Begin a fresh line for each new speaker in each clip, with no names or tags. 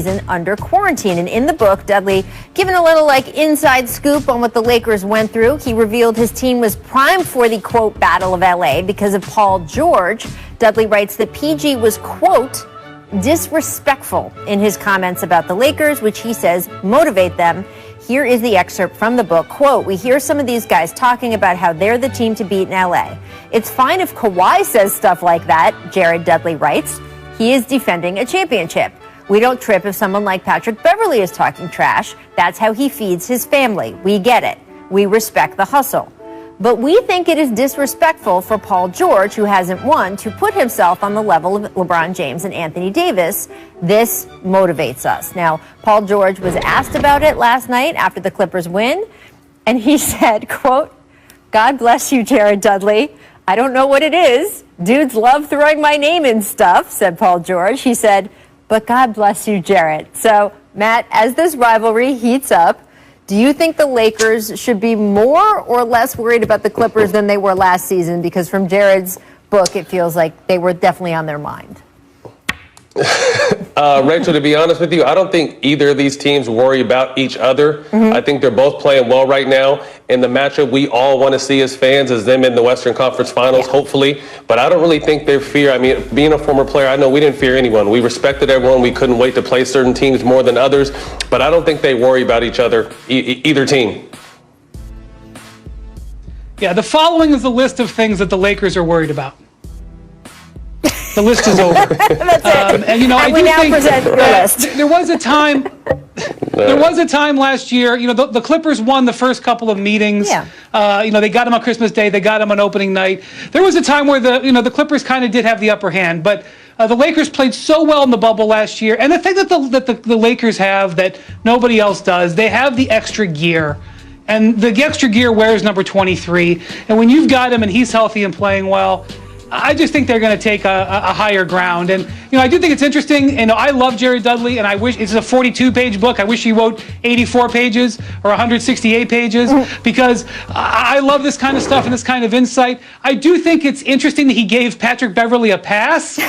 season under quarantine. And in the book, Dudley, given a little inside scoop on what the Lakers went through, he revealed his team was primed for the, quote, Battle of LA because of Paul George. Dudley writes that PG was, quote, disrespectful in his comments about the Lakers, which he says motivate them. Here is the excerpt from the book. Quote, we hear some of these guys talking about how they're the team to beat in LA. It's fine if Kawhi says stuff like that, Jared Dudley writes. He is defending a championship. We don't trip if someone like Patrick Beverley is talking trash. That's how he feeds his family. We get it. We respect the hustle. But we think it is disrespectful for Paul George, who hasn't won, to put himself on the level of LeBron James and Anthony Davis. This motivates us. Now, Paul George was asked about it last night after the Clippers win, and he said, quote, God bless you, Jared Dudley. I don't know what it is. Dudes love throwing my name in stuff, said Paul George. He said, but God bless you, Jared. So, Matt, as this rivalry heats up, do you think the Lakers should be more or less worried about the Clippers than they were last season? Because from Jared's book, it feels like they were definitely on their mind.
Rachel, to be honest with you, I don't think either of these teams worry about each other. I think they're both playing well right now. And the matchup we all want to see as fans is them in the Western Conference Finals, hopefully. But I don't really think they fear. I mean, being a former player, I know we didn't fear anyone. We respected everyone. We couldn't wait to play certain teams more than others. But I don't think they worry about each other, either team.
Yeah, the following is the list of things that the Lakers are worried about. The list is over.
That's it.
And, you know,
and
I do
now
think
present your list.
there was a time. There was a time last year, you know, the Clippers won the first couple of meetings. Yeah. You know, they got him on Christmas Day. They got him on opening night. There was a time where the Clippers kind of did have the upper hand, but the Lakers played so well in the bubble last year. And the thing that the Lakers have that nobody else does, they have the extra gear. And the extra gear wears number 23. And when you've got him and he's healthy and playing well, I just think they're going to take a higher ground. And, you know, I do think it's interesting. And I love Jared Dudley, and I wish it's a 42-page book. I wish he wrote 84 pages or 168 pages because I love this kind of stuff and this kind of insight. I do think it's interesting that he gave Patrick Beverley a pass.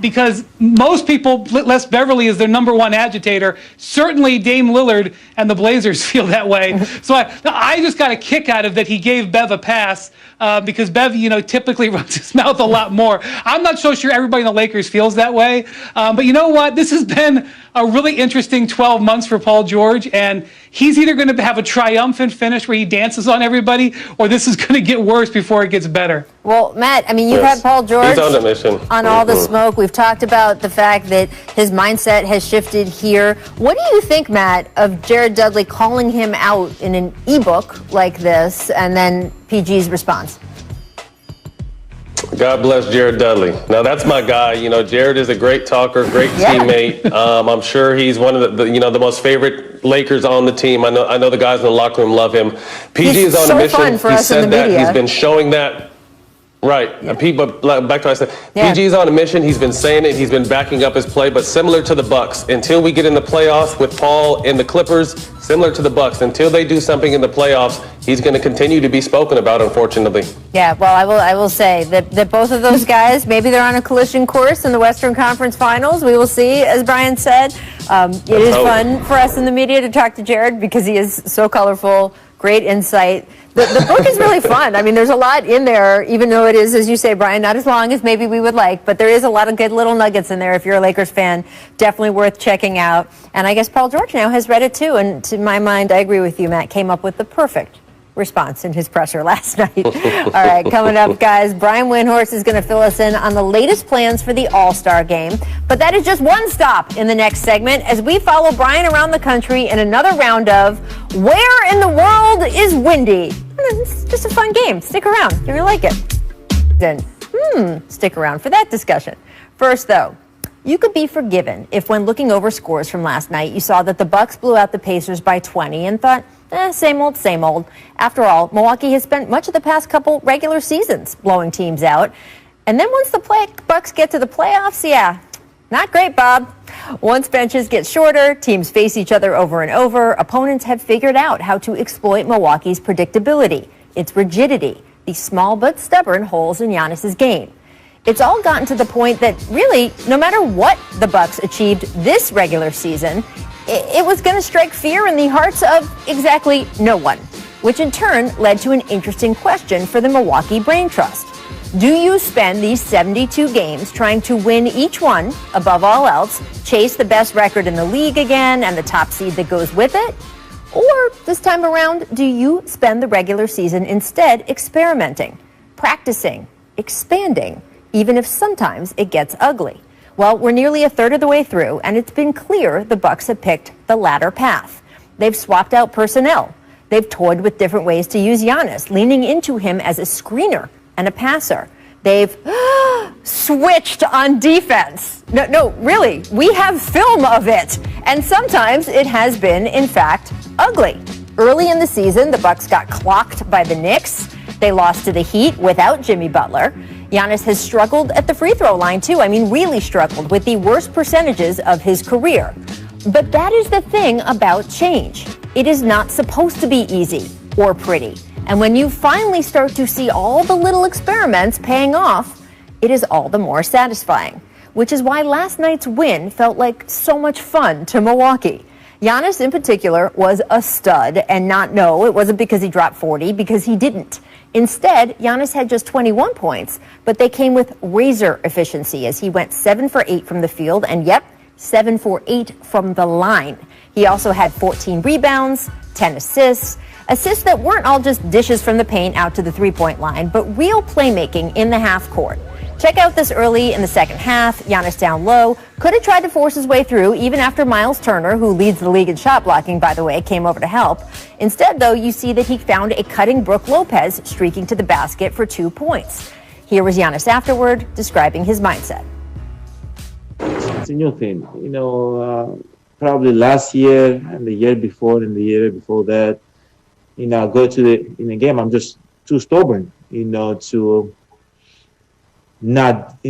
Because most people, Les Beverley is their number one agitator. Certainly Dame Lillard and the Blazers feel that way. So I just got a kick out of that he gave Bev a pass because Bev, you know, typically runs his mouth a lot more. I'm not so sure everybody in the Lakers feels that way. But you know what? This has been a really interesting 12 months for Paul George, and he's either going to have a triumphant finish where he dances on everybody, or this is going to get worse before it gets better.
Well, Matt, I mean, you've had Paul George
on a mission.
On all the smoke. We've talked about the fact that his mindset has shifted here. What do you think, Matt, of Jared Dudley calling him out in an ebook like this, and then PG's response?
God bless Jared Dudley. Now, that's my guy. You know, Jared is a great talker, great teammate. I'm sure he's one of the most favorite Lakers on the team. I know the guys in the locker room love him. PG is on a mission.
Fun for
he
us
said
in the
that.
media.
He's been showing that. Right.
Yeah.
But back to what I said. PG's on a mission. He's been saying it. He's been backing up his play. But similar to the Bucks, until we get in the playoffs with Paul and the Clippers, similar to the Bucks, until they do something in the playoffs, he's going to continue to be spoken about, unfortunately.
Yeah, well, I will say that both of those guys, maybe they're on a collision course in the Western Conference Finals. We will see, as Brian said. It is fun for us in the media to talk to Jared because he is so colorful, great insight. The book is really fun. I mean, there's a lot in there, even though it is, as you say, Brian, not as long as maybe we would like, but there is a lot of good little nuggets in there. If you're a Lakers fan, definitely worth checking out. And I guess Paul George now has read it too. And to my mind, I agree with you, Matt, came up with the perfect response in his presser last night. All right, coming up, guys, Brian Windhorst is going to fill us in on the latest plans for the All-Star game. But that is just one stop in the next segment as we follow Brian around the country in another round of Where in the World is Windy? It's just a fun game. Stick around. You're going to like it. Then, stick around for that discussion. First, though, you could be forgiven if when looking over scores from last night, you saw that the Bucks blew out the Pacers by 20 and thought, same old, same old. After all, Milwaukee has spent much of the past couple regular seasons blowing teams out. And then once the Bucks get to the playoffs, not great, Bob. Once benches get shorter, teams face each other over and over, opponents have figured out how to exploit Milwaukee's predictability, its rigidity, the small but stubborn holes in Giannis's game. it's all gotten to the point that really, no matter what the Bucks achieved this regular season, it was going to strike fear in the hearts of exactly no one, which in turn led to an interesting question for the Milwaukee Brain Trust. Do you spend these 72 games trying to win each one above all else, chase the best record in the league again and the top seed that goes with it? Or this time around, do you spend the regular season instead experimenting, practicing, expanding, even if sometimes it gets ugly? Well, we're nearly a third of the way through, and it's been clear the Bucks have picked the latter path. They've swapped out personnel. They've toyed with different ways to use Giannis, leaning into him as a screener and a passer. They've switched on defense. No, really, we have film of it. And sometimes it has been, in fact, ugly. Early in the season, the Bucks got clocked by the Knicks. They lost to the Heat without Jimmy Butler. Giannis has struggled at the free throw line, too. I mean, really struggled with the worst percentages of his career. But that is the thing about change. It is not supposed to be easy or pretty. And when you finally start to see all the little experiments paying off, it is all the more satisfying, which is why last night's win felt like so much fun to Milwaukee. Giannis in particular was a stud, and it wasn't because he dropped 40, because he didn't. Instead, Giannis had just 21 points, but they came with razor efficiency as he went 7 for 8 from the field, and 7 for 8 from the line. He also had 14 rebounds, 10 assists that weren't all just dishes from the paint out to the three-point line, but real playmaking in the half court. Check out this early in the second half. Giannis down low, could have tried to force his way through even after Miles Turner, who leads the league in shot blocking, by the way, came over to help. Instead, though, you see that he found a cutting Brook Lopez streaking to the basket for 2 points. Here was Giannis afterward, describing his mindset.
It's a new thing. Probably last year and the year before and the year before that, I go to the game, I'm just too stubborn, to not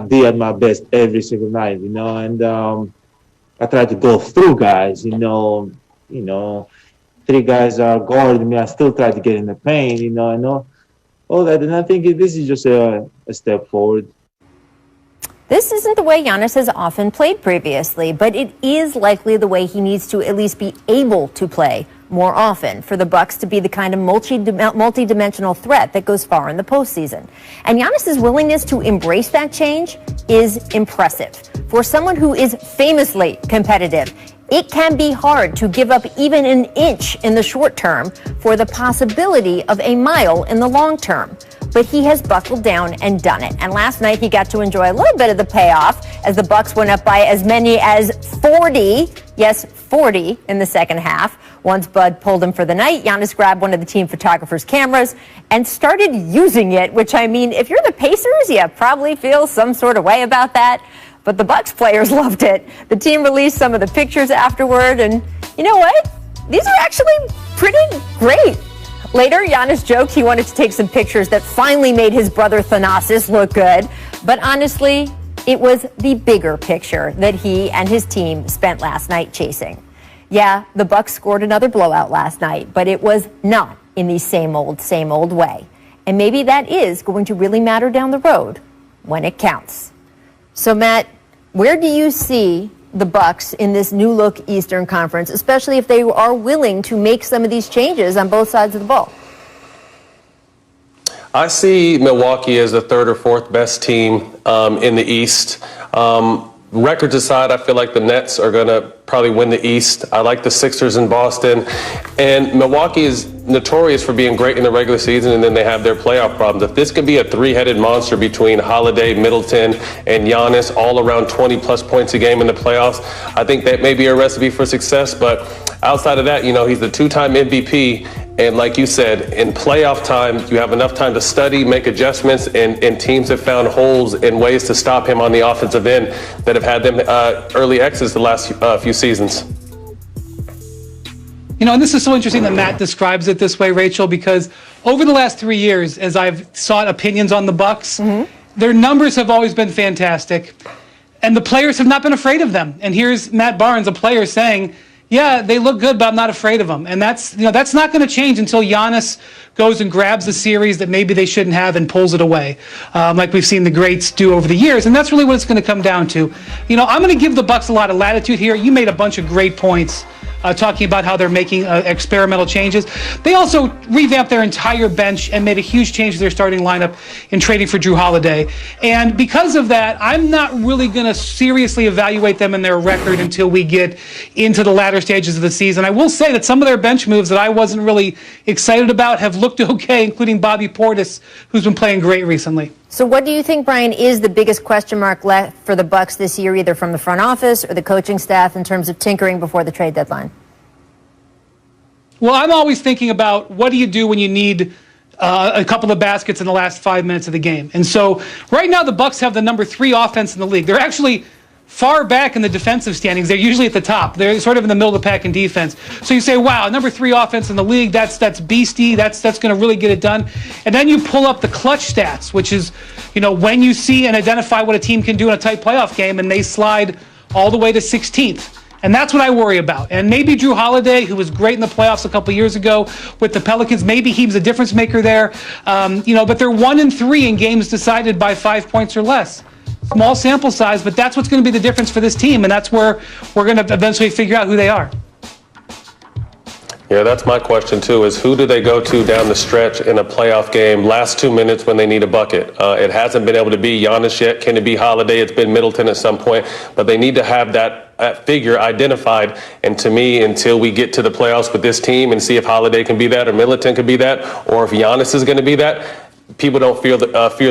be at my best every single night, and I try to go through guys, 3 guys are guarding me, I still try to get in the paint, I know all that, and I think this is just a step forward.
This isn't the way Giannis has often played previously, but it is likely the way he needs to at least be able to play more often for the Bucks to be the kind of multi-dimensional threat that goes far in the postseason. And Giannis's willingness to embrace that change is impressive. For someone who is famously competitive, it can be hard to give up even an inch in the short term for the possibility of a mile in the long term. But he has buckled down and done it. And last night he got to enjoy a little bit of the payoff as the Bucks went up by as many as 40, yes, 40 in the second half. Once Bud pulled him for the night, Giannis grabbed one of the team photographer's cameras and started using it, which, I mean, if you're the Pacers, you probably feel some sort of way about that. But the Bucks players loved it. The team released some of the pictures afterward, and you know what? These are actually pretty great. Later, Giannis joked he wanted to take some pictures that finally made his brother Thanasis look good. But honestly, it was the bigger picture that he and his team spent last night chasing. Yeah, the Bucks scored another blowout last night, but it was not in the same old way. And maybe that is going to really matter down the road when it counts. So, Matt, where do you see the Bucks in this new look Eastern Conference, especially if they are willing to make some of these changes on both sides of the ball?
I see Milwaukee as the third or fourth best team in the East. Records aside, I feel like the Nets are going to probably win the East. I like the Sixers in Boston. And Milwaukee is notorious for being great in the regular season, and then they have their playoff problems. If this could be a three-headed monster between Holiday, Middleton, and Giannis, all around 20-plus points a game in the playoffs, I think that may be a recipe for success. But outside of that, he's the two-time MVP. And like you said, in playoff time, you have enough time to study, make adjustments, and teams have found holes and ways to stop him on the offensive end that have had them early exits the last few seasons.
And this is so interesting that Matt describes it this way, Rachel, because over the last 3 years, as I've sought opinions on the Bucks, their numbers have always been fantastic, and the players have not been afraid of them. And here's Matt Barnes, a player, saying, Yeah, they look good, but I'm not afraid of them. And that's not going to change until Giannis goes and grabs the series that maybe they shouldn't have and pulls it away, like we've seen the greats do over the years. And that's really what it's going to come down to. I'm going to give the Bucks a lot of latitude here. You made a bunch of great points talking about how they're making experimental changes. They also revamped their entire bench and made a huge change to their starting lineup in trading for Drew Holiday. And because of that, I'm not really going to seriously evaluate them and their record until we get into the latter stages of the season. I will say that some of their bench moves that I wasn't really excited about have looked okay, including Bobby Portis, who's been playing great recently.
So what do you think, Brian, is the biggest question mark left for the Bucks this year, either from the front office or the coaching staff in terms of tinkering before the trade deadline?
Well, I'm always thinking about what do you do when you need a couple of baskets in the last 5 minutes of the game. And so right now the Bucks have the number 3 offense in the league. They're actually far back in the defensive standings. They're usually at the top. They're sort of in the middle of the pack in defense. So you say, wow, number 3 offense in the league, that's beastie. That's going to really get it done. And then you pull up the clutch stats, which is, when you see and identify what a team can do in a tight playoff game, and they slide all the way to 16th. And that's what I worry about. And maybe Drew Holiday, who was great in the playoffs a couple years ago with the Pelicans, maybe he was a difference maker there. But they're 1-3 in games decided by 5 points or less. Small sample size, but that's what's going to be the difference for this team, and that's where we're going to eventually figure out who they are.
Yeah, that's my question too, is who do they go to down the stretch in a playoff game, last 2 minutes when they need a bucket? It hasn't been able to be Giannis yet. Can it be Holiday? It's been Middleton at some point, but they need to have that figure identified. And to me, until we get to the playoffs with this team and see if Holiday can be that or Middleton can be that, or if Giannis is going to be that, people don't fear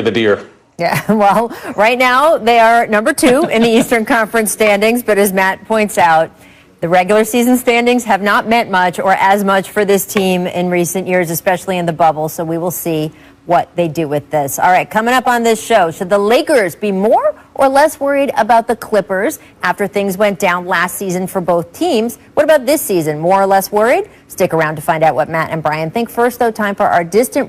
the deer.
Yeah, well, right now they are number 2 in the Eastern Conference standings, but as Matt points out, the regular season standings have not meant much or as much for this team in recent years, especially in the bubble, so we will see what they do with this. All right, coming up on this show, should the Lakers be more or less worried about the Clippers after things went down last season for both teams? What about this season, more or less worried? Stick around to find out what Matt and Brian think. First, though, time for our distant